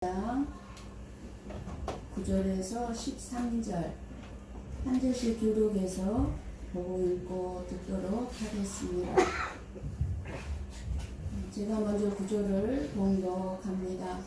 장 9절에서 13절 한 절씩 교독해서 보고 읽고 듣도록 하겠습니다. 제가 먼저 9절을 봉독합니다.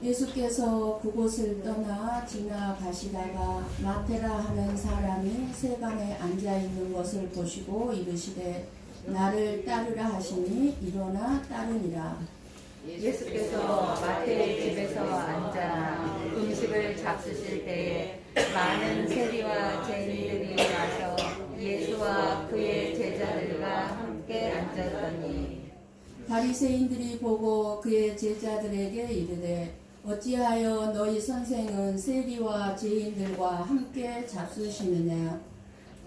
예수께서 그곳을 떠나 지나가시다가 마테라 하는 사람이 세간에 앉아있는 것을 보시고 이르시되 나를 따르라 하시니 일어나 따르니라. 예수께서 마태의 집에서 앉아 음식을 잡수실 때에 많은 세리와 죄인들이 와서 예수와 그의 제자들과 함께 앉았더니 바리새인들이 보고 그의 제자들에게 이르되 어찌하여 너희 선생은 세리와 죄인들과 함께 잡수시느냐.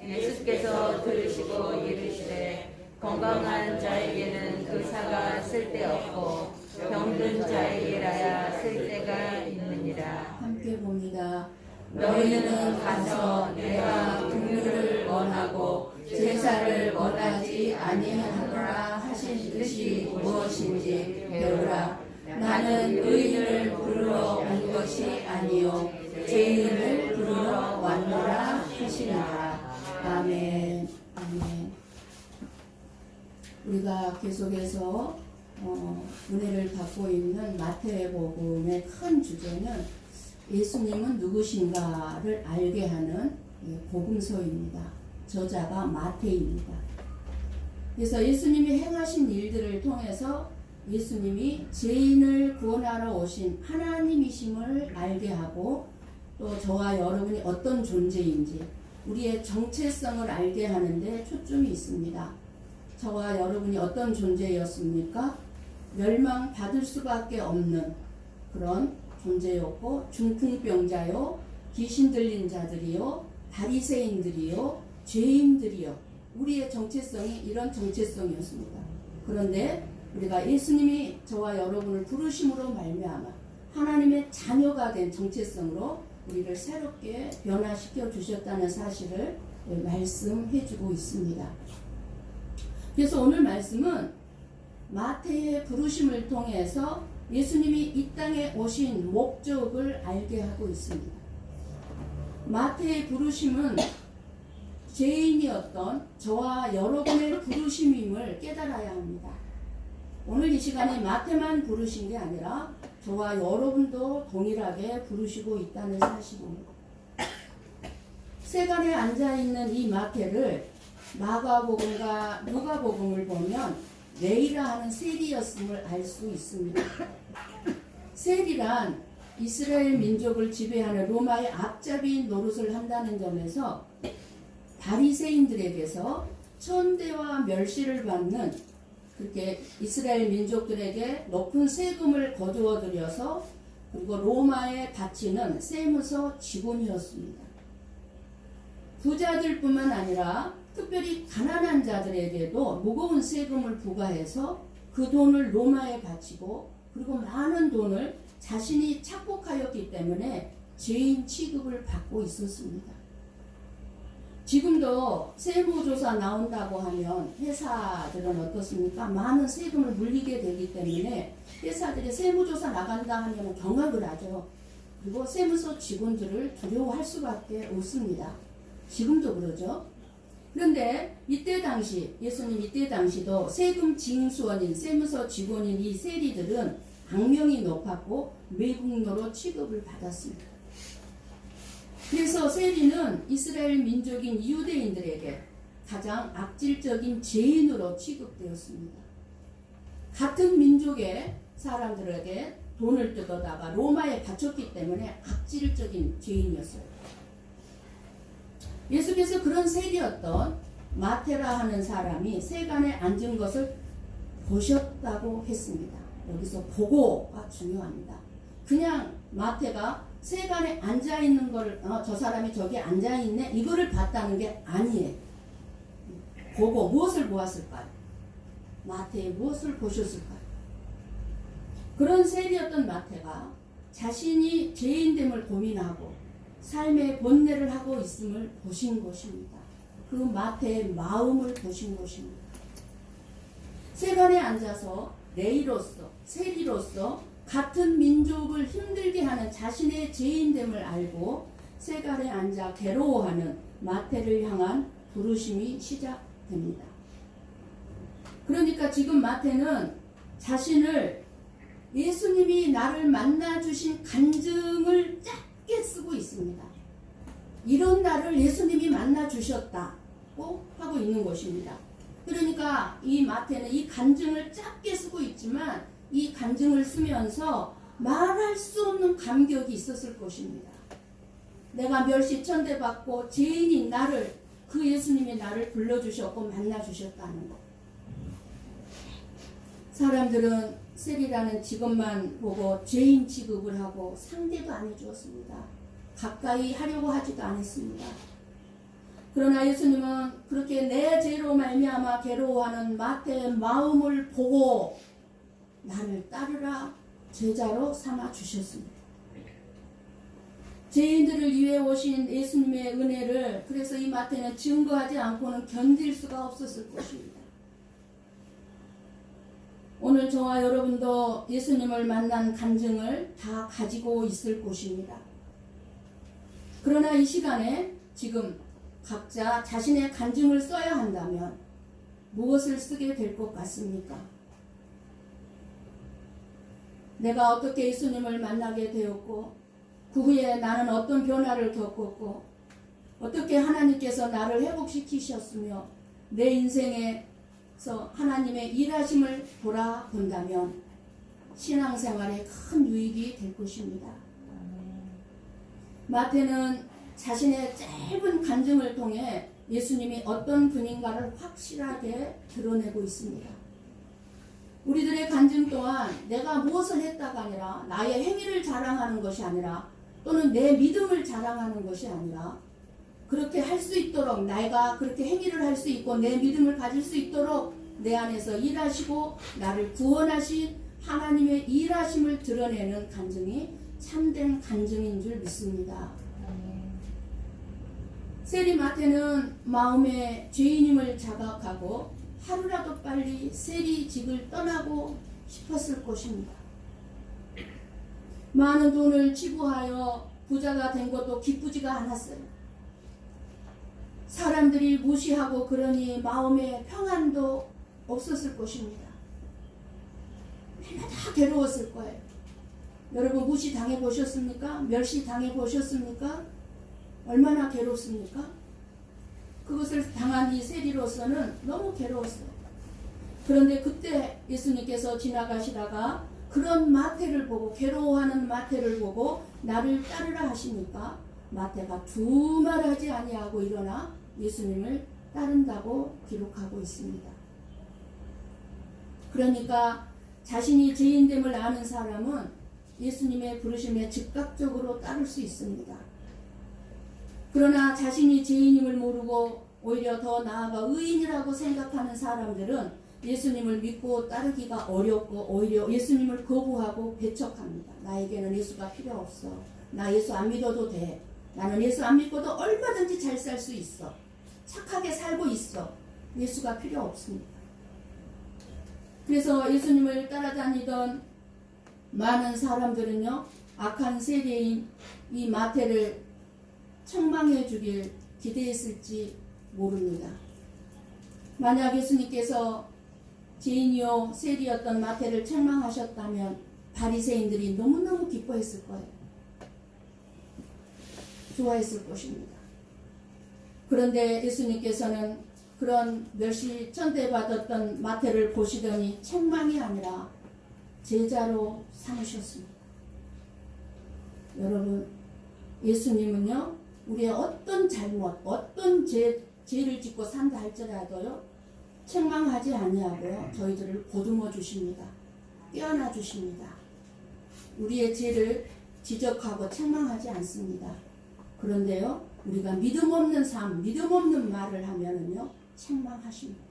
예수께서 들으시고 이르시되 건강한 자에게는 의사가 쓸데없고 병든 자에게라야 쓸데가 있느니라. 함께 봅니다. 너희는 가서 내가 긍휼을 원하고 제사를 원하지 아니하노라 하신 뜻이 무엇인지 배우라. 나는 의인을 부르러 온 것이 아니요 죄인을 부르러 왔노라 하시니라. 아멘. 아멘. 우리가 계속해서 은혜를 받고 있는 마태복음의 큰 주제는 예수님은 누구신가를 알게 하는 복음서입니다. 저자가 마태입니다. 그래서 예수님이 행하신 일들을 통해서 예수님이 죄인을 구원하러 오신 하나님이심을 알게 하고 또 저와 여러분이 어떤 존재인지 우리의 정체성을 알게 하는데 초점이 있습니다. 저와 여러분이 어떤 존재였습니까? 멸망받을 수밖에 없는 그런 존재였고 중풍병자요, 귀신 들린 자들이요, 바리새인들이요, 죄인들이요. 우리의 정체성이 이런 정체성이었습니다. 그런데 우리가 예수님이 저와 여러분을 부르심으로 말미암아 하나님의 자녀가 된 정체성으로 우리를 새롭게 변화시켜 주셨다는 사실을 말씀해 주고 있습니다. 그래서 오늘 말씀은 마태의 부르심을 통해서 예수님이 이 땅에 오신 목적을 알게 하고 있습니다. 마태의 부르심은 죄인이었던 저와 여러분의 부르심임을 깨달아야 합니다. 오늘 이 시간에 마태만 부르신 게 아니라 저와 여러분도 동일하게 부르시고 있다는 사실입니다. 세간에 앉아있는 이 마태를 마가복음과 누가복음을 보면 레이라 하는 세리였음을 알 수 있습니다. 세리란 이스라엘 민족을 지배하는 로마의 앞잡이인 노릇을 한다는 점에서 바리새인들에게서 천대와 멸시를 받는 그렇게 이스라엘 민족들에게 높은 세금을 거두어 들여서 그리고 로마에 바치는 세무서 직원이었습니다. 부자들뿐만 아니라 특별히 가난한 자들에게도 무거운 세금을 부과해서 그 돈을 로마에 바치고 그리고 많은 돈을 자신이 착복하였기 때문에 죄인 취급을 받고 있었습니다. 지금도 세무조사 나온다고 하면 회사들은 어떻습니까? 많은 세금을 물리게 되기 때문에 회사들이 세무조사 나간다 하면 경악을 하죠. 그리고 세무서 직원들을 두려워할 수밖에 없습니다. 지금도 그러죠. 그런데 이때 당시 예수님 이때 당시도 세금 징수원인 세무서 직원인 이 세리들은 악명이 높았고 매국노로 취급을 받았습니다. 그래서 세리는 이스라엘 민족인 유대인들에게 가장 악질적인 죄인으로 취급되었습니다. 같은 민족의 사람들에게 돈을 뜯어다가 로마에 바쳤기 때문에 악질적인 죄인이었어요. 예수께서 그런 세리였던 마테라 하는 사람이 세간에 앉은 것을 보셨다고 했습니다. 여기서 보고가 중요합니다. 그냥 마태가 세간에 앉아있는 걸 저 사람이 저기 앉아있네 이거를 봤다는 게 아니에요. 보고 무엇을 보았을까요? 마태의 무엇을 보셨을까요? 그런 세리였던 마태가 자신이 죄인됨을 고민하고 삶의 본내를 하고 있음을 보신 것입니다. 그 마태의 마음을 보신 것입니다. 세간에 앉아서 레이로서 세리로서 같은 민족을 힘들게 하는 자신의 죄인됨을 알고 세갈에 앉아 괴로워하는 마태를 향한 부르심이 시작됩니다. 그러니까 지금 마태는 자신을 예수님이 나를 만나 주신 간증을 짧게 쓰고 있습니다. 이런 나를 예수님이 만나 주셨다고 하고 있는 것입니다. 그러니까 이 마태는 이 간증을 짧게 쓰고 있지만 이 간증을 쓰면서 말할 수 없는 감격이 있었을 것입니다. 내가 멸시천대받고 죄인인 나를, 그 예수님이 나를 불러주셨고 만나주셨다는 것. 사람들은 셀이라는 직업만 보고 죄인 취급을 하고 상대도 안 해주었습니다. 가까이 하려고 하지도 않았습니다. 그러나 예수님은 그렇게 내 죄로 말미암아 괴로워하는 마태의 마음을 보고 나를 따르라 제자로 삼아 주셨습니다. 죄인들을 위해 오신 예수님의 은혜를 그래서 이 마태는 증거하지 않고는 견딜 수가 없었을 것입니다. 오늘 저와 여러분도 예수님을 만난 간증을 다 가지고 있을 것입니다. 그러나 이 시간에 지금 각자 자신의 간증을 써야 한다면 무엇을 쓰게 될 것 같습니까? 내가 어떻게 예수님을 만나게 되었고 그 후에 나는 어떤 변화를 겪었고 어떻게 하나님께서 나를 회복시키셨으며 내 인생에서 하나님의 일하심을 돌아본다면 신앙생활에 큰 유익이 될 것입니다. 마태는 자신의 짧은 간증을 통해 예수님이 어떤 분인가를 확실하게 드러내고 있습니다. 우리들의 간증 또한 내가 무엇을 했다가 아니라 나의 행위를 자랑하는 것이 아니라 또는 내 믿음을 자랑하는 것이 아니라 그렇게 할 수 있도록 내가 그렇게 행위를 할 수 있고 내 믿음을 가질 수 있도록 내 안에서 일하시고 나를 구원하신 하나님의 일하심을 드러내는 간증이 참된 간증인 줄 믿습니다. 세리 마태는 마음의 죄인임을 자각하고 하루라도 빨리 세리 집을 떠나고 싶었을 것입니다. 많은 돈을 지불하여 부자가 된 것도 기쁘지가 않았어요. 사람들이 무시하고 그러니 마음의 평안도 없었을 것입니다. 맨날 다 괴로웠을 거예요. 여러분 무시 당해 보셨습니까? 멸시 당해 보셨습니까? 얼마나 괴롭습니까? 그것을 당한 이 세리로서는 너무 괴로웠어요. 그런데 그때 예수님께서 지나가시다가 그런 마태를 보고 괴로워하는 마태를 보고 나를 따르라 하시니까 마태가 두말하지 아니하고 일어나 예수님을 따른다고 기록하고 있습니다. 그러니까 자신이 죄인됨을 아는 사람은 예수님의 부르심에 즉각적으로 따를 수 있습니다. 그러나 자신이 죄인임을 모르고 오히려 더 나아가 의인이라고 생각하는 사람들은 예수님을 믿고 따르기가 어렵고 오히려 예수님을 거부하고 배척합니다. 나에게는 예수가 필요 없어. 나 예수 안 믿어도 돼. 나는 예수 안 믿고도 얼마든지 잘 살 수 있어. 착하게 살고 있어. 예수가 필요 없습니다. 그래서 예수님을 따라다니던 많은 사람들은요, 악한 세리인 이 마태를 책망해 주길 기대했을지 모릅니다. 만약 예수님께서 죄인이요 세리였던 마태를 책망하셨다면 바리새인들이 너무너무 기뻐했을 거예요. 좋아했을 것입니다. 그런데 예수님께서는 그런 멸시천대받았던 마태를 보시더니 책망이 아니라 제자로 삼으셨습니다. 여러분, 예수님은요, 우리의 어떤 잘못, 어떤 죄를 짓고 산다 할지라도요, 책망하지 아니하고요, 저희들을 보듬어 주십니다. 떼어나 주십니다. 우리의 죄를 지적하고 책망하지 않습니다. 그런데요, 우리가 믿음 없는 삶, 믿음 없는 말을 하면은요, 책망하십니다.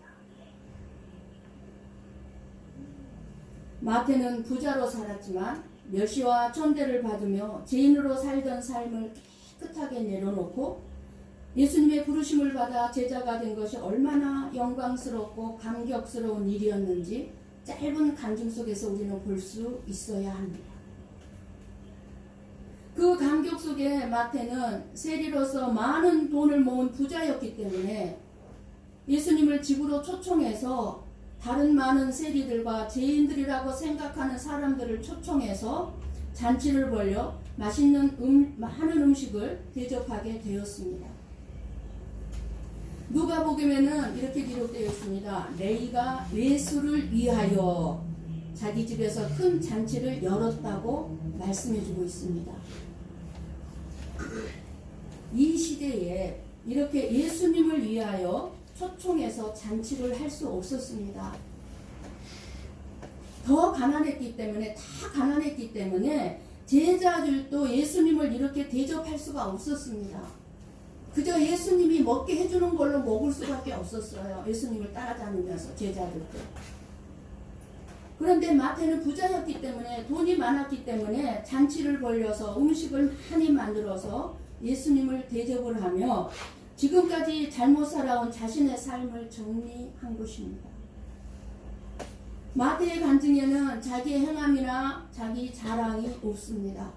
마태는 부자로 살았지만 멸시와 천대를 받으며 죄인으로 살던 삶을 깨끗하게 내려놓고 예수님의 부르심을 받아 제자가 된 것이 얼마나 영광스럽고 감격스러운 일이었는지 짧은 간증 속에서 우리는 볼 수 있어야 합니다. 그 간격 속에 마태는 세리로서 많은 돈을 모은 부자였기 때문에 예수님을 집으로 초청해서 다른 많은 세리들과 죄인들이라고 생각하는 사람들을 초청해서 잔치를 벌여 맛있는 하는 음식을 대접하게 되었습니다. 누가복음에는 이렇게 기록되어 있습니다. 레위가 예수를 위하여 자기 집에서 큰 잔치를 열었다고 말씀해주고 있습니다. 이 시대에 이렇게 예수님을 위하여 초청해서 잔치를 할 수 없었습니다. 더 가난했기 때문에, 다 가난했기 때문에 제자들도 예수님을 이렇게 대접할 수가 없었습니다. 그저 예수님이 먹게 해주는 걸로 먹을 수밖에 없었어요. 예수님을 따라다니면서 제자들도. 그런데 마태는 부자였기 때문에, 돈이 많았기 때문에 잔치를 벌려서 음식을 많이 만들어서 예수님을 대접을 하며 지금까지 잘못 살아온 자신의 삶을 정리한 것입니다. 마태의 간증에는 자기의 행함이나 자기 자랑이 없습니다.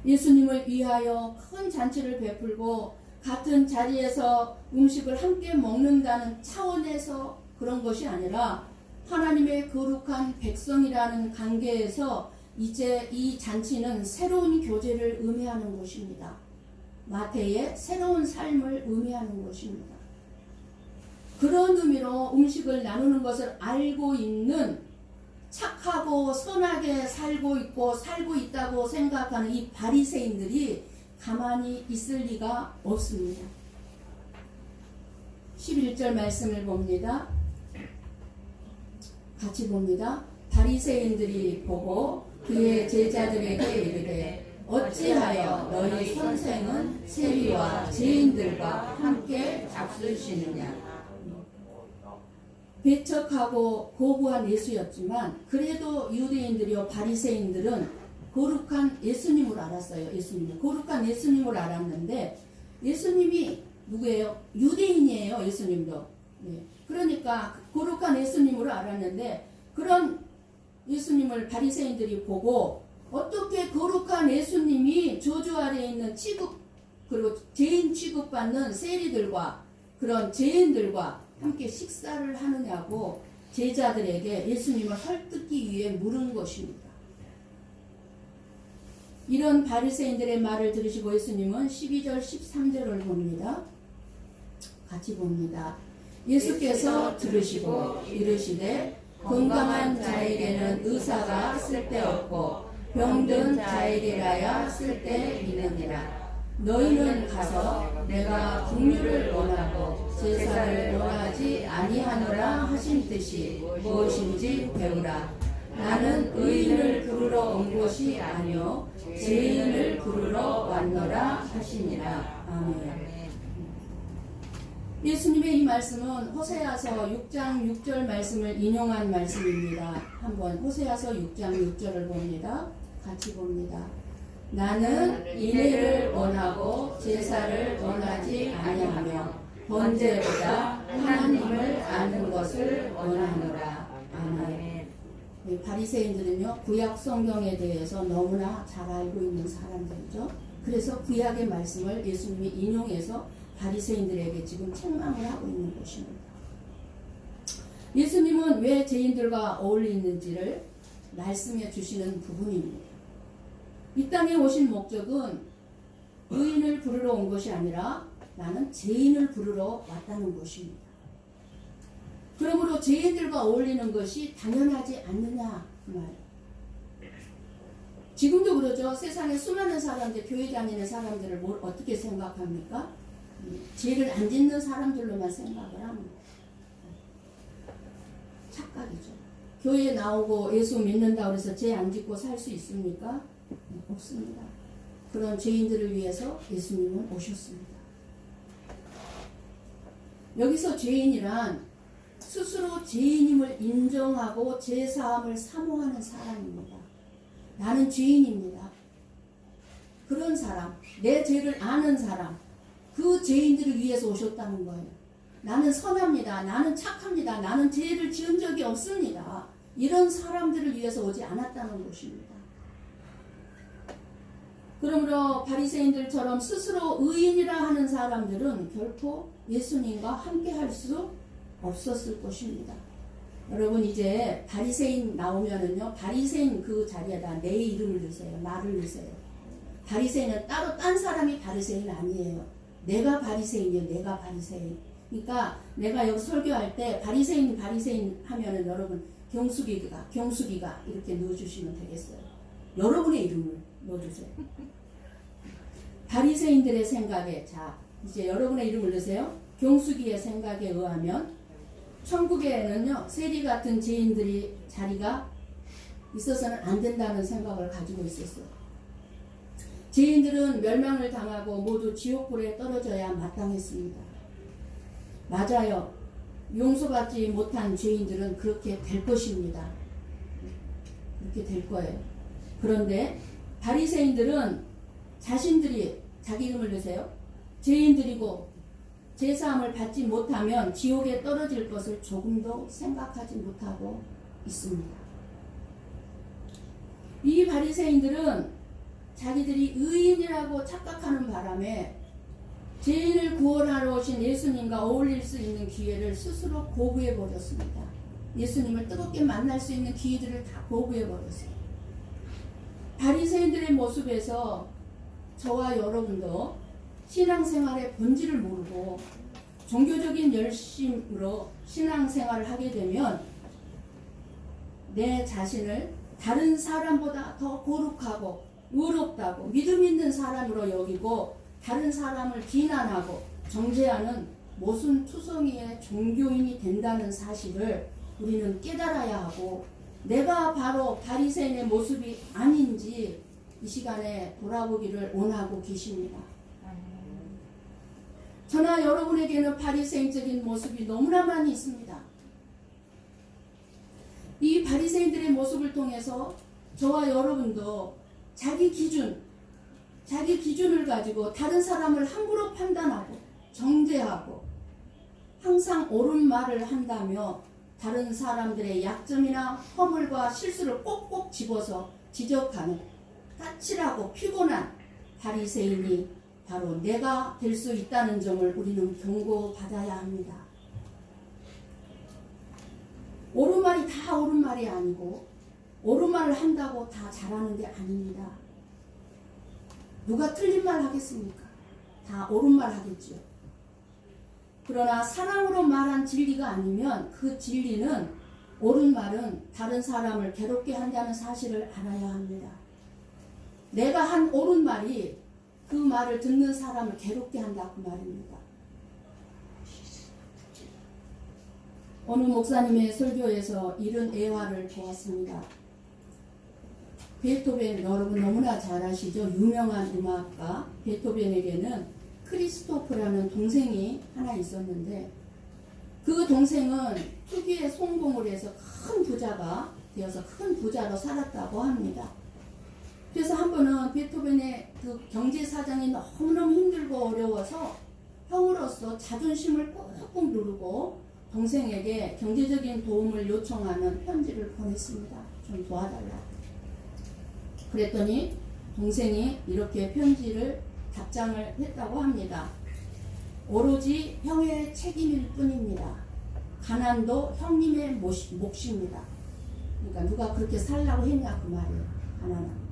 예수님을 위하여 큰 잔치를 베풀고 같은 자리에서 음식을 함께 먹는다는 차원에서 그런 것이 아니라 하나님의 거룩한 백성이라는 관계에서 이제 이 잔치는 새로운 교제를 의미하는 것입니다. 마태의 새로운 삶을 의미하는 것입니다. 그런 의미로 음식을 나누는 것을 알고 있는 착하고 선하게 살고 있다고 생각하는 이 바리새인들이 가만히 있을 리가 없습니다. 11절 말씀을 봅니다. 같이 봅니다. 바리새인들이 보고 그의 제자들에게 이르되 어찌하여 너희 선생은 세리와 죄인들과 함께 잡수시느냐. 배척하고 거부한 예수였지만 그래도 유대인들이요 바리새인들은 거룩한 예수님을 알았어요. 거룩한 예수님을 알았는데 예수님이 누구예요? 유대인이에요. 예수님도. 네. 그러니까 거룩한 예수님을 알았는데 그런 예수님을 바리새인들이 보고 어떻게 거룩한 예수님이 저주 아래에 있는 그리고 죄인 취급받는 세리들과 그런 죄인들과 함께 식사를 하느냐고 제자들에게 예수님을 헐뜯기 위해 물은 것입니다. 이런 바리새인들의 말을 들으시고 예수님은 12절 13절을 봅니다. 같이 봅니다. 예수께서 들으시고 이르시되 건강한 자에게는 의사가 쓸데없고 병든 자에게라야 쓸데있느니라. 너희는 가서 내가 긍휼을 원하고 제사를 원하지 아니하노라 하신 뜻이 무엇인지 배우라. 나는 의인을 부르러 온 것이 아니요 죄인을 부르러 왔노라 하시니라. 아멘. 예수님의 이 말씀은 호세아서 6장 6절 말씀을 인용한 말씀입니다. 한번 호세아서 6장 6절을 봅니다. 같이 봅니다. 나는 인애를 원하고 제사를 원하지 아니하며 번제보다 하나님을 아는 것을 원하노라. 아멘. 바리새인들은요 구약 성경에 대해서 너무나 잘 알고 있는 사람들이죠. 그래서 구약의 말씀을 예수님이 인용해서 바리새인들에게 지금 책망을 하고 있는 것입니다. 예수님은 왜 죄인들과 어울리는지를 말씀해 주시는 부분입니다. 이 땅에 오신 목적은 의인을 부르러 온 것이 아니라 나는 죄인을 부르러 왔다는 것입니다. 그러므로 죄인들과 어울리는 것이 당연하지 않느냐 그 말. 지금도 그러죠. 세상에 수많은 사람들, 교회 다니는 사람들을 어떻게 생각합니까? 죄를 안 짓는 사람들로만 생각을 합니다. 착각이죠. 교회에 나오고 예수 믿는다고 해서 죄 안 짓고 살 수 있습니까? 없습니다. 그런 죄인들을 위해서 예수님은 오셨습니다. 여기서 죄인이란 스스로 죄인임을 인정하고 죄사함을 사모하는 사람입니다. 나는 죄인입니다. 그런 사람, 내 죄를 아는 사람, 그 죄인들을 위해서 오셨다는 거예요. 나는 선합니다. 나는 착합니다. 나는 죄를 지은 적이 없습니다. 이런 사람들을 위해서 오지 않았다는 것입니다. 그러므로 바리새인들처럼 스스로 의인이라 하는 사람들은 결코 예수님과 함께 할 수 없었을 것입니다. 여러분 이제 바리새인 나오면은요, 바리새인 그 자리에다 내 이름을 넣으세요. 나를 넣으세요. 바리새인은 따로 딴 사람이 바리새인 아니에요. 내가 바리새인이에요. 내가 바리새인. 그러니까 내가 여기 설교할 때 바리새인 하면은 여러분 경숙이가 이렇게 넣어주시면 되겠어요. 여러분의 이름을 넣어주세요. 바리새인들의 생각에, 자 이제 여러분의 이름을 넣으세요. 경숙이의 생각에 의하면 천국에는요, 세리 같은 죄인들이 자리가 있어서는 안 된다는 생각을 가지고 있었어요. 죄인들은 멸망을 당하고 모두 지옥불에 떨어져야 마땅했습니다. 맞아요. 용서받지 못한 죄인들은 그렇게 될 것입니다. 그렇게 될 거예요. 그런데 바리새인들은 자신들이, 자기 이름을 넣으세요. 죄인들이고 제사함을 받지 못하면 지옥에 떨어질 것을 조금도 생각하지 못하고 있습니다. 이 바리새인들은 자기들이 의인이라고 착각하는 바람에 죄인을 구원하러 오신 예수님과 어울릴 수 있는 기회를 스스로 거부해 버렸습니다. 예수님을 뜨겁게 만날 수 있는 기회들을 다 거부해 버렸어요. 바리새인들의 모습에서 저와 여러분도 신앙생활의 본질을 모르고 종교적인 열심으로 신앙생활을 하게 되면 내 자신을 다른 사람보다 더 거룩하고 의롭다고 믿음 있는 사람으로 여기고 다른 사람을 비난하고 정죄하는 모순투성이의 종교인이 된다는 사실을 우리는 깨달아야 하고, 내가 바로 바리새인의 모습이 아닌지 이 시간에 돌아보기를 원하고 계십니다. 저나 여러분에게는 바리새인적인 모습이 너무나 많이 있습니다. 이 바리새인들의 모습을 통해서 저와 여러분도 자기 기준을 가지고 다른 사람을 함부로 판단하고 정죄하고 항상 옳은 말을 한다며 다른 사람들의 약점이나 허물과 실수를 꼭꼭 집어서 지적하는 까칠하고 피곤한 바리새인이 바로 내가 될 수 있다는 점을 우리는 경고받아야 합니다. 옳은 말이 다 옳은 말이 아니고 옳은 말을 한다고 다 잘하는 게 아닙니다. 누가 틀린 말 하겠습니까? 다 옳은 말 하겠죠. 그러나 사랑으로 말한 진리가 아니면 그 진리는, 옳은 말은 다른 사람을 괴롭게 한다는 사실을 알아야 합니다. 내가 한 옳은 말이 그 말을 듣는 사람을 괴롭게 한다 그 말입니다. 어느 목사님의 설교에서 이런 애화를 보았습니다. 베토벤, 여러분 너무나 잘 아시죠? 유명한 음악가 베토벤에게는 크리스토프라는 동생이 하나 있었는데, 그 동생은 특유의 성공을 해서 큰 부자가 되어서 큰 부자로 살았다고 합니다. 그래서 한 번은 베토벤의 그 경제 사정이 너무너무 힘들고 어려워서 형으로서 자존심을 꾹꾹 누르고 동생에게 경제적인 도움을 요청하는 편지를 보냈습니다. 좀 도와달라. 그랬더니 동생이 이렇게 답장을 했다고 합니다. 오로지 형의 책임일 뿐입니다. 가난도 형님의 몫입니다. 그러니까 누가 그렇게 살라고 했냐 그 말이에요. 가난은.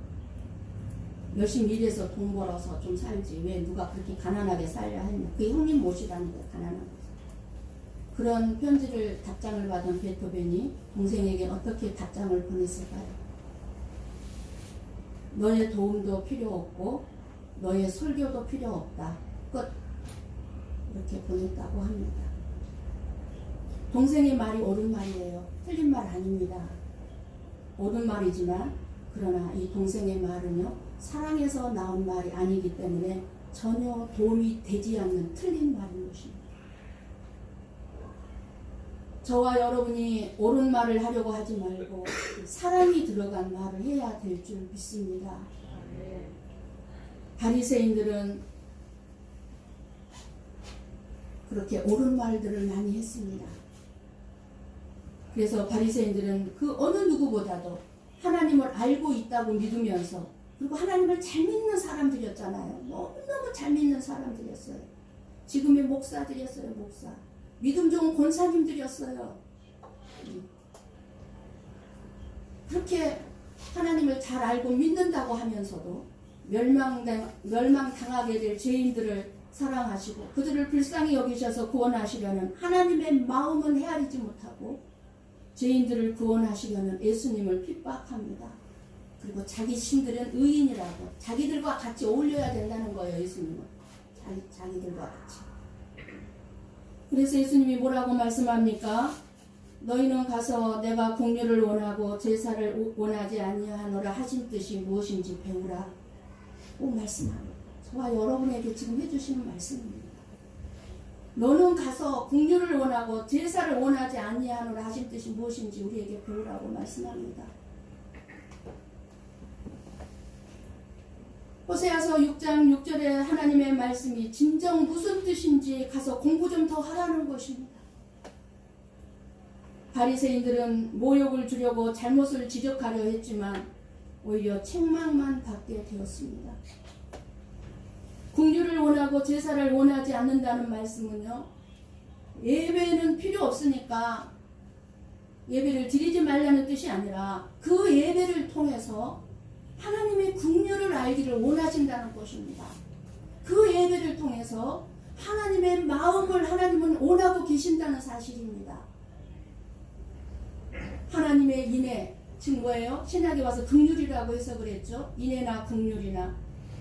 열심히 일해서 돈 벌어서 좀 살지 왜 누가 그렇게 가난하게 살려 했냐. 그게 형님 몫이라는 거예요. 가난한 거. 그런 답장을 받은 베토벤이 동생에게 어떻게 답장을 보냈을까요? 너의 도움도 필요 없고 너의 설교도 필요 없다. 끝. 이렇게 보냈다고 합니다. 동생의 말이 옳은 말이에요. 틀린 말 아닙니다. 옳은 말이지만 그러나 이 동생의 말은요, 사랑에서 나온 말이 아니기 때문에 전혀 도움이 되지 않는 틀린 말인 것입니다. 저와 여러분이 옳은 말을 하려고 하지 말고 사랑이 들어간 말을 해야 될 줄 믿습니다. 바리새인들은 그렇게 옳은 말들을 많이 했습니다. 그래서 바리새인들은 그 어느 누구보다도 하나님을 알고 있다고 믿으면서, 그리고 하나님을 잘 믿는 사람들이었잖아요. 너무너무 잘 믿는 사람들이었어요. 지금의 목사들이었어요. 목사. 믿음 좋은 권사님들이었어요. 그렇게 하나님을 잘 알고 믿는다고 하면서도 멸망당하게 될 죄인들을 사랑하시고 그들을 불쌍히 여기셔서 구원하시려는 하나님의 마음은 헤아리지 못하고 죄인들을 구원하시려는 예수님을 핍박합니다. 그리고 자기 신들은 의인이라고 자기들과 같이 어울려야 된다는 거예요. 예수님은 자기들과 같이. 그래서 예수님이 뭐라고 말씀합니까? 너희는 가서 내가 긍휼을 원하고 제사를 원하지 아니하노라 하신 뜻이 무엇인지 배우라. 말씀합니다. 저와 여러분에게 지금 해주시는 말씀입니다. 너는 가서 긍휼을 원하고 제사를 원하지 아니하노라 하신 뜻이 무엇인지 우리에게 배우라고 말씀합니다. 호세아서 6장 6절에 하나님의 말씀이 진정 무슨 뜻인지 가서 공부 좀 더 하라는 것입니다. 바리새인들은 모욕을 주려고 잘못을 지적하려 했지만 오히려 책망만 받게 되었습니다. 긍휼을 원하고 제사를 원하지 않는다는 말씀은요, 예배는 필요 없으니까 예배를 드리지 말라는 뜻이 아니라 그 예배를 통해서 하나님의 긍휼을 알기를 원하신다는 것입니다. 그 예배를 통해서 하나님의 마음을 하나님은 원하고 계신다는 사실입니다. 하나님의 인애, 지금 뭐예요? 신약에 와서 긍휼이라고 해석을 했죠. 인애나 긍휼이나.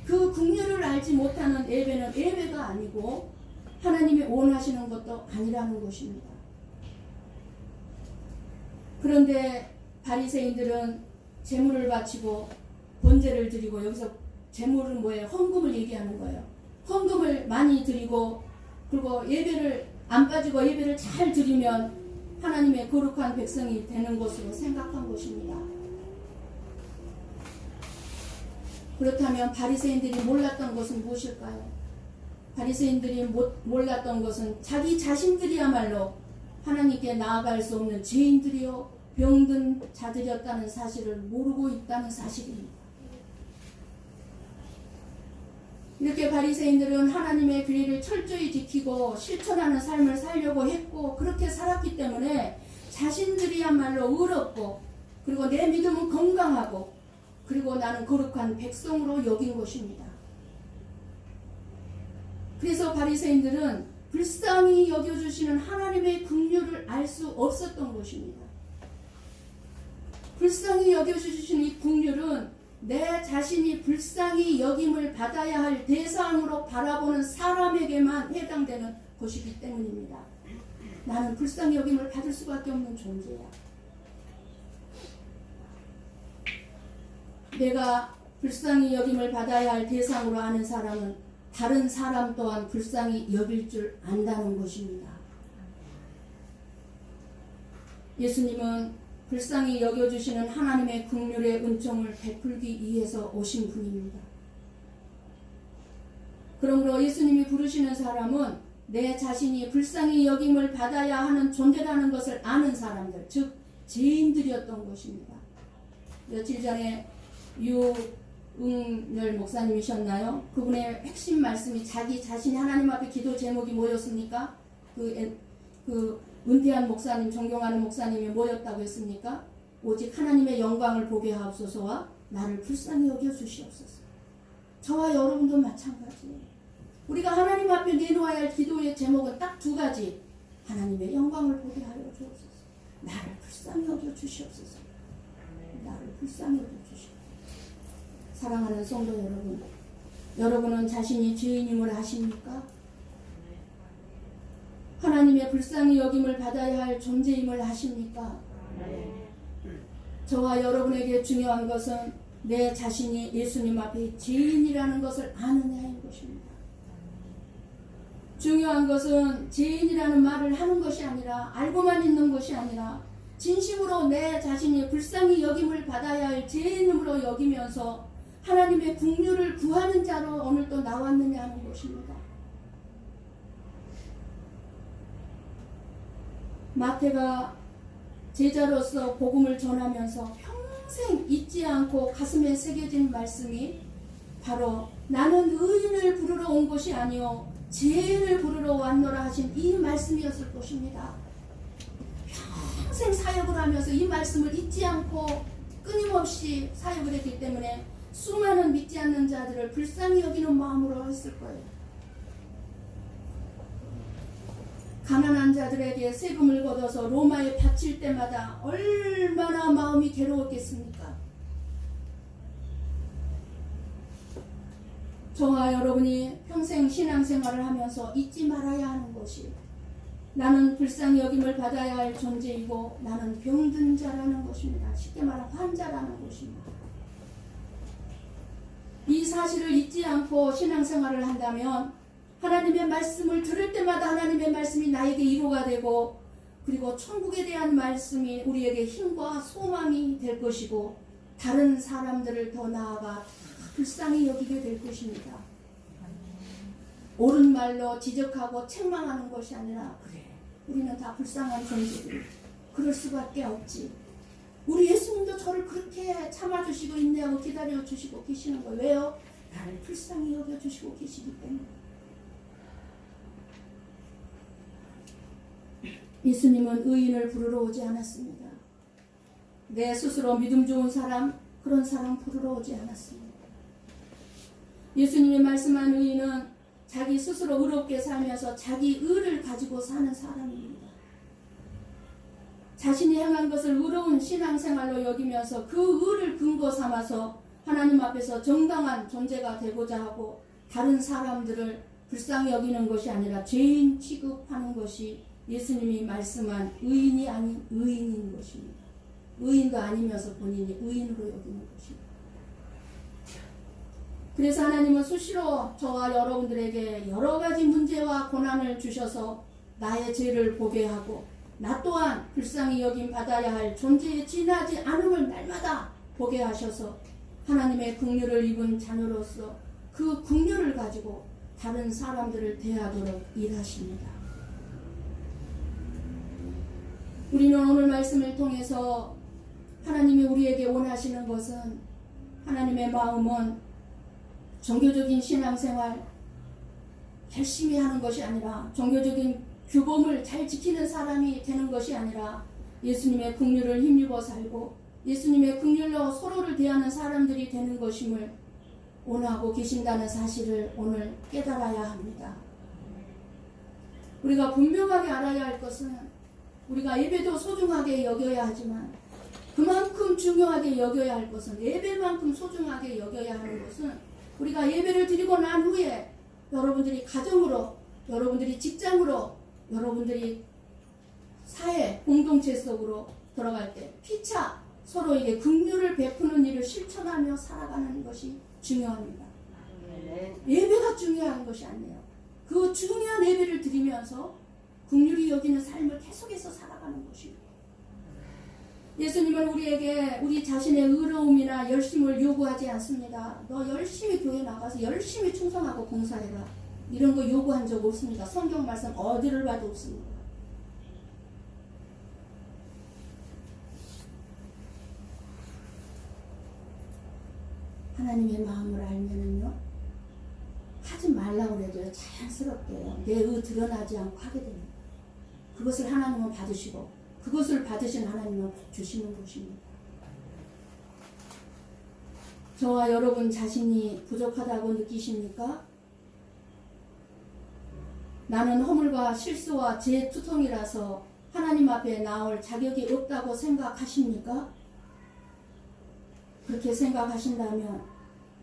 그 긍휼을 알지 못하는 예배는 예배가 아니고 하나님이 원하시는 것도 아니라는 것입니다. 그런데 바리새인들은 제물을 바치고 번제를 드리고, 여기서 제물은 뭐예요? 헌금을 얘기하는 거예요. 헌금을 많이 드리고 그리고 예배를 안 빠지고 예배를 잘 드리면 하나님의 거룩한 백성이 되는 것으로 생각한 것입니다. 그렇다면 바리새인들이 몰랐던 것은 무엇일까요? 바리새인들이 몰랐던 것은 자기 자신들이야말로 하나님께 나아갈 수 없는 죄인들이요 병든 자들이었다는 사실을 모르고 있다는 사실입니다. 이렇게 바리새인들은 하나님의 규례를 철저히 지키고 실천하는 삶을 살려고 했고 그렇게 살았기 때문에 자신들이야말로 의롭고 그리고 내 믿음은 건강하고 그리고 나는 거룩한 백성으로 여긴 것입니다. 그래서 바리새인들은 불쌍히 여겨주시는 하나님의 긍휼을 알 수 없었던 것입니다. 불쌍히 여겨주시는 이 긍휼은 내 자신이 불쌍히 여김을 받아야 할 대상으로 바라보는 사람에게만 해당되는 것이기 때문입니다. 나는 불쌍히 여김을 받을 수밖에 없는 존재야. 내가 불쌍히 여김을 받아야 할 대상으로 아는 사람은 다른 사람 또한 불쌍히 여길 줄 안다는 것입니다. 예수님은 불쌍히 여겨주시는 하나님의 긍휼의 은총을 베풀기 위해서 오신 분입니다. 그러므로 예수님이 부르시는 사람은 내 자신이 불쌍히 여김을 받아야 하는 존재라는 것을 아는 사람들, 즉 죄인들이었던 것입니다. 며칠 전에 유응열 목사님이셨나요? 그분의 핵심 말씀이 자기 자신이 하나님 앞에 기도 제목이 뭐였습니까? 은퇴한 목사님, 존경하는 목사님이 뭐였다고 했습니까? 오직 하나님의 영광을 보게 하옵소서와 나를 불쌍히 여겨주시옵소서. 저와 여러분도 마찬가지예요. 우리가 하나님 앞에 내놓아야 할 기도의 제목은 딱 두 가지. 하나님의 영광을 보게 하여 주옵소서. 나를 불쌍히 여겨주시옵소서. 나를 불쌍히 여겨주시옵소서. 사랑하는 성도 여러분, 여러분은 자신이 죄인임을 아십니까? 하나님의 불쌍히 여김을 받아야 할 존재임을 아십니까? 저와 여러분에게 중요한 것은 내 자신이 예수님 앞에 죄인이라는 것을 아느냐인 것입니다. 중요한 것은 죄인이라는 말을 하는 것이 아니라 알고만 있는 것이 아니라 진심으로 내 자신이 불쌍히 여김을 받아야 할 죄인으로 여기면서 하나님의 긍휼을 구하는 자로 오늘 또 나왔느냐 하는 것입니다. 마태가 제자로서 복음을 전하면서 평생 잊지 않고 가슴에 새겨진 말씀이 바로 나는 의인을 부르러 온 것이 아니요 죄인을 부르러 왔노라 하신 이 말씀이었을 것입니다. 평생 사역을 하면서 이 말씀을 잊지 않고 끊임없이 사역을 했기 때문에 수많은 믿지 않는 자들을 불쌍히 여기는 마음으로 했을 거예요. 가난한 자들에게 세금을 걷어서 로마에 바칠 때마다 얼마나 마음이 괴로웠겠습니까? 저와 여러분이 평생 신앙생활을 하면서 잊지 말아야 하는 것이 나는 불쌍히 여김을 받아야 할 존재이고 나는 병든 자라는 것입니다. 쉽게 말하면 환자라는 것입니다. 이 사실을 잊지 않고 신앙생활을 한다면 하나님의 말씀을 들을 때마다 하나님의 말씀이 나에게 위로가 되고 그리고 천국에 대한 말씀이 우리에게 힘과 소망이 될 것이고 다른 사람들을 더 나아가 불쌍히 여기게 될 것입니다. 옳은 말로 지적하고 책망하는 것이 아니라 그래 우리는 다 불쌍한 존재들 그럴 수밖에 없지. 우리 예수님도 저를 그렇게 참아주시고 인내하고 기다려주시고 계시는 거예요. 왜요? 나를 불쌍히 여겨주시고 계시기 때문에. 예수님은 의인을 부르러 오지 않았습니다. 내 스스로 믿음 좋은 사람 그런 사람 부르러 오지 않았습니다. 예수님이 말씀한 의인은 자기 스스로 의롭게 살면서 자기 의를 가지고 사는 사람입니다. 자신이 행한 것을 의로운 신앙생활로 여기면서 그 의를 근거 삼아서 하나님 앞에서 정당한 존재가 되고자 하고 다른 사람들을 불쌍히 여기는 것이 아니라 죄인 취급하는 것이 예수님이 말씀한 의인이 아닌 의인인 것입니다. 의인도 아니면서 본인이 의인으로 여기는 것입니다. 그래서 하나님은 수시로 저와 여러분들에게 여러 가지 문제와 고난을 주셔서 나의 죄를 보게 하고 나 또한 불쌍히 여김 받아야 할 존재에 지나지 않음을 날마다 보게 하셔서 하나님의 긍휼을 입은 자녀로서 그 긍휼을 가지고 다른 사람들을 대하도록 일하십니다. 우리는 오늘 말씀을 통해서 하나님이 우리에게 원하시는 것은 하나님의 마음은 종교적인 신앙생활 열심히 하는 것이 아니라 종교적인 규범을 잘 지키는 사람이 되는 것이 아니라 예수님의 긍휼을 힘입어 살고 예수님의 긍휼로 서로를 대하는 사람들이 되는 것임을 원하고 계신다는 사실을 오늘 깨달아야 합니다. 우리가 분명하게 알아야 할 것은 우리가 예배도 소중하게 여겨야 하지만 그만큼 중요하게 여겨야 할 것은 예배만큼 소중하게 여겨야 하는 것은 우리가 예배를 드리고 난 후에 여러분들이 가정으로 여러분들이 직장으로 여러분들이 사회 공동체 속으로 들어갈 때 피차 서로에게 긍휼을 베푸는 일을 실천하며 살아가는 것이 중요합니다. 예배가 중요한 것이 아니에요. 그 중요한 예배를 드리면서 긍휼히 여기는 삶을 계속해서 살아가는 것입니다. 예수님은 우리에게 우리 자신의 의로움이나 열심을 요구하지 않습니다. 너 열심히 교회 나가서 열심히 충성하고 봉사해라. 이런 거 요구한 적 없습니다. 성경 말씀 어디를 봐도 없습니다. 하나님의 마음을 알면은요 하지 말라고 그래도요 자연스럽게요 내 의 드러나지 않고 하게 됩니다. 그것을 하나님은 받으시고 그것을 받으신 하나님은 주시는 것입니다. 저와 여러분 자신이 부족하다고 느끼십니까? 나는 허물과 실수와 죄투성이라서 하나님 앞에 나올 자격이 없다고 생각하십니까? 그렇게 생각하신다면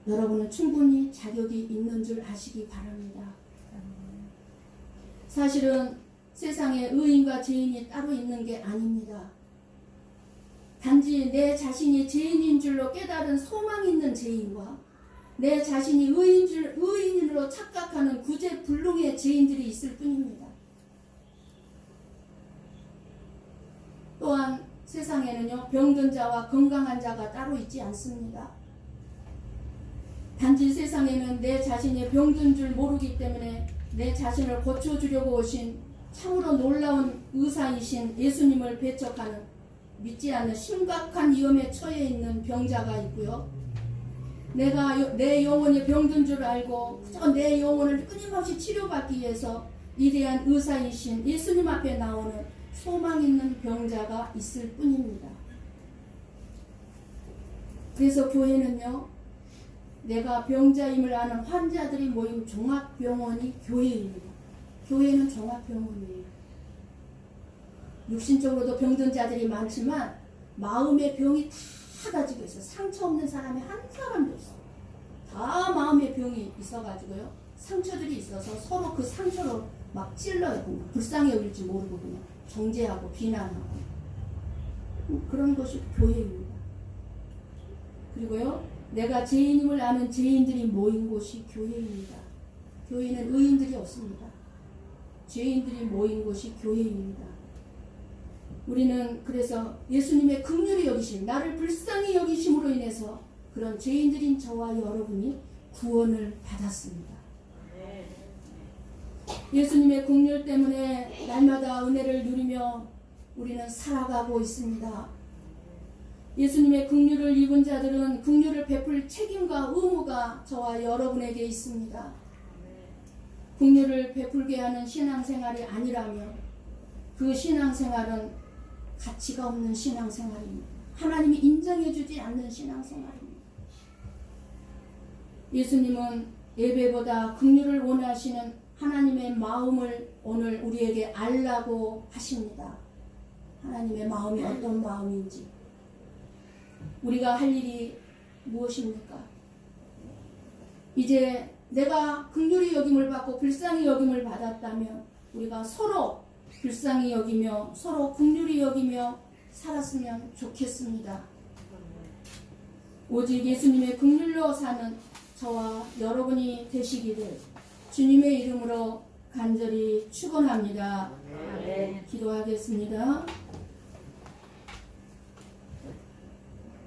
여러분은 충분히 자격이 있는 줄 아시기 바랍니다. 사실은 세상에 의인과 죄인이 따로 있는 게 아닙니다. 단지 내 자신이 죄인인 줄로 깨달은 소망 있는 죄인과 내 자신이 의인으로 착각하는 구제불능의 죄인들이 있을 뿐입니다. 또한 세상에는요 병든 자와 건강한 자가 따로 있지 않습니다. 단지 세상에는 내 자신이 병든 줄 모르기 때문에 내 자신을 고쳐주려고 오신 참으로 놀라운 의사이신 예수님을 배척하는 믿지 않는 심각한 위험에 처해 있는 병자가 있고요. 내가 내 영혼이 병든 줄 알고 그저 내 영혼을 끊임없이 치료받기 위해서 위대한 의사이신 예수님 앞에 나오는 소망 있는 병자가 있을 뿐입니다. 그래서 교회는요, 내가 병자임을 아는 환자들이 모인 종합병원이 교회입니다. 교회는 종합병원이에요. 육신적으로도 병든 자들이 많지만 마음의 병이 다 가지고 있어요. 상처 없는 사람이 한 사람도 없어요. 다 마음의 병이 있어가지고요. 상처들이 있어서 서로 그 상처로 막 찔러요. 불쌍히 여길지 모르고 그냥 정죄하고 비난하고. 그런 것이 교회입니다. 그리고요, 내가 죄인임을 아는 죄인들이 모인 곳이 교회입니다. 교회는 의인들이 없습니다. 죄인들이 모인 곳이 교회입니다. 우리는 그래서 예수님의 긍휼히 여기심, 나를 불쌍히 여기심으로 인해서 그런 죄인들인 저와 여러분이 구원을 받았습니다. 예수님의 긍휼 때문에 날마다 은혜를 누리며 우리는 살아가고 있습니다. 예수님의 긍휼을 입은 자들은 긍휼을 베풀 책임과 의무가 저와 여러분에게 있습니다. 긍휼을 베풀게 하는 신앙생활이 아니라면 그 신앙생활은 가치가 없는 신앙생활입니다. 하나님이 인정해주지 않는 신앙생활입니다. 예수님은 예배보다 긍휼을 원하시는 하나님의 마음을 오늘 우리에게 알라고 하십니다. 하나님의 마음이 어떤 마음인지. 우리가 할 일이 무엇입니까? 이제 내가 긍휼히 여김을 받고 불쌍히 여김을 받았다면 우리가 서로 불쌍히 여기며 서로 긍휼히 여기며 살았으면 좋겠습니다. 오직 예수님의 긍휼로 사는 저와 여러분이 되시기를 주님의 이름으로 간절히 축원합니다. 기도하겠습니다.